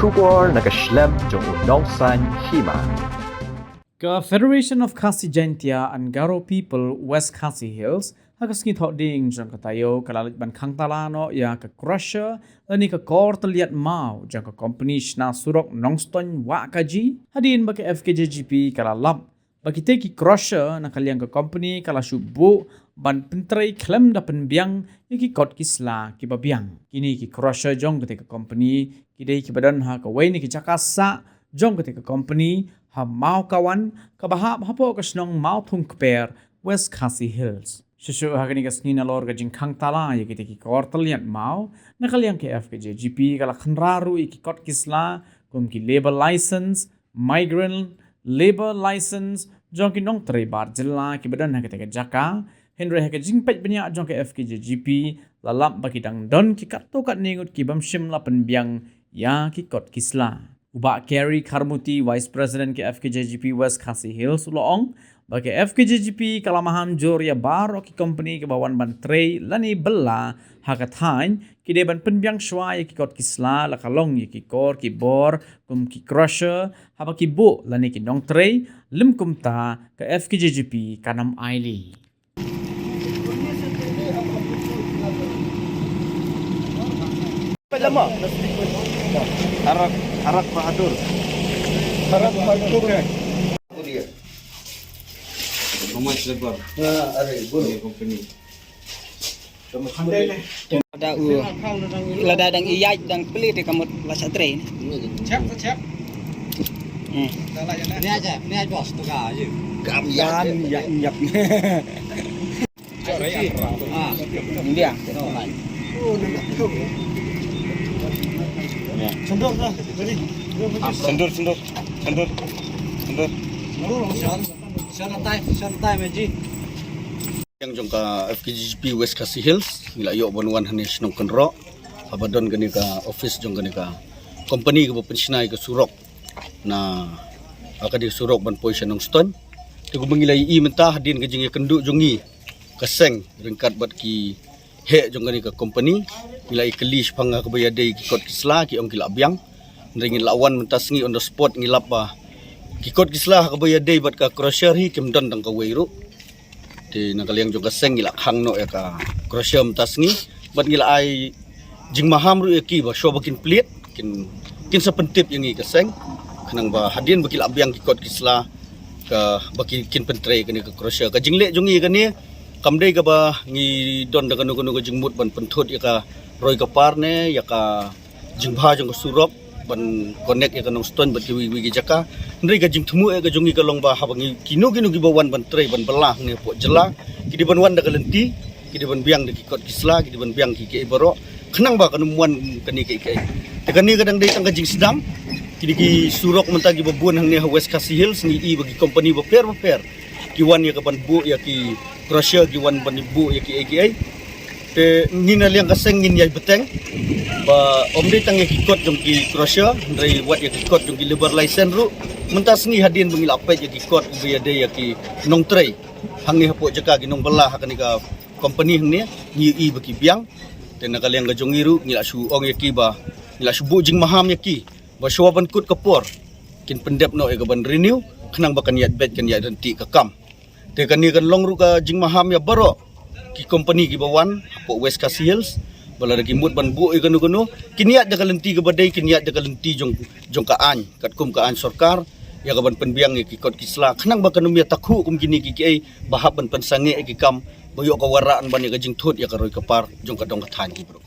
Shubor nakaslem jong unongsan hima. Ka Federation of Khasi Jaintia and Garo People West Khasi Hills hagas ngit hoding jang katayo kalalit ban khang talano ya ka crusher lani ka kor taliat mau jang ka company shna surok nongston wa kaji hadin baka FKJGP kalalap bagi teki crusher na kaliang ka company kala shubu ban pentrai klem da penbiang ki kot kisla ki babiang kini ki crusher jong ka company kidai ki badan ha ka waini ki jakasa jong ka company ha mau kawan kabahap hapo kasnong mau thung kper West Khasi Hills. Shushu hagani kasni na lor gajing kang tala ya kita ki kortel yat mau nakaliang ke FKJGP kala khanraru iki kot kisla kum ki labor license migrant labor license jong ki nong tre bar jilla ki badan ha kita jaka henry ha jing pet banyak jong ke FKJGP lalap baki dang don ki katto kat ningut ki bamshim la penbiang ya ki kot kisla. Ubak Kerry Karmuti, Vice President ke FKJGP West Khasi Hills uloong bagi FKJGP kalamahan joria baro ki company ke bawan ban tray lani bella hakatain ki deban penbiang shwa ki kot kisla la kalong ki kor ki bor kum ki crusher haba ki bu lani ki nong tray lim kumta ke FKJGP kanam aili. Lama. Harap Bahadur. Harap Bahadur kan? Dia. Muhammad Lebar. Ada boleh company. Ada lada dang iyaj dang pelit kamut lasa train. Cep. Ni aja bos tukar aja. Kamyan yap. Ah, Ini dia. Sendur dah. Tadi. sendur. Santai Maji. Yang jongka FKJGP West Khasi Hills ngila yok banuan hanis nong kenro abadon gani ka office jong gani ka company ke pensinai ke surok na akadi surok ban poison nong stone tigo mengilai I mentah hadin ke jing kenduk jongi keseng ringkat bat ki he jong gani ka company ngilai kelish panga ke bayadai ki kot kisla ki ong kila biang ringin lawan mentas ngi on the spot ngilap ba ki kot kisla ke bayadai bat ka crusher hi kemdon dang ka weiru di nakaliang juga seng gila hang no ya ka crusher mentas ngi bat gila ai jing maham ru ki ba sho bakin plit kin sepentip yang ngi ka seng kenang ba hadin bakil abiang ki kot kisla ka baki kin pentre kani ka crusher ka jingle jongi kani kamdei ka ba ngi don da kanu ka jingmut ban penthut ya ka roi ka parne ya ka jingbha jong ka surop ban connect ya ka nong stone bat ki wi jaka ndri ka jing thumu ka jongi ka long ba habangi kinu ki bawan ban tre ban belah ngi po jela ki di ban wan da kalenti ki di ban biang da ki kot kisla ki di ban biang ki ke baro kenang ba kanu muan kani ke te kani kadang dei tang ka jing sedam ki di ki surok mentagi babun hang ni West Khasi Hills ni I bagi company ba per ki wan ya ka ban bu ya ki crusher ki wan ban bu ya ki AKA te ngina liang ka seng ngin yai beteng ba omde tang ki kot jong ki crusher ndai wat ya ki kot jong ki labor license ru mentas ni hadin bengil apet ya ki kot biya de ya ki nong tray hang ni hapo jaka ki nong belah hakani ka company hang ni I bagi biang te nakaliang ka jong iru ngila su ong ya ki ba ngila su bu jing maham ya ki ba swaban kut kapor kin pendep no e ka ban renew kenang bakan yat bet kan yat renti ka kam te kan ni kan long ru ka jing maham ya baro ki company ki bawan hapo West Khasi Hills bala lagi mut ban bu ikanu kiniat da kalenti ke badai kiniat da kalenti jong ka an kat kum ka an sarkar ya ka ban penbiang ki kot kisla khnang ba kanu mia takhu kum kini ki ai bahab ban pensange ki kam boyo ka waraan ban ya ka jing thut ya ka roi ka par jong ka dong ka than ki bro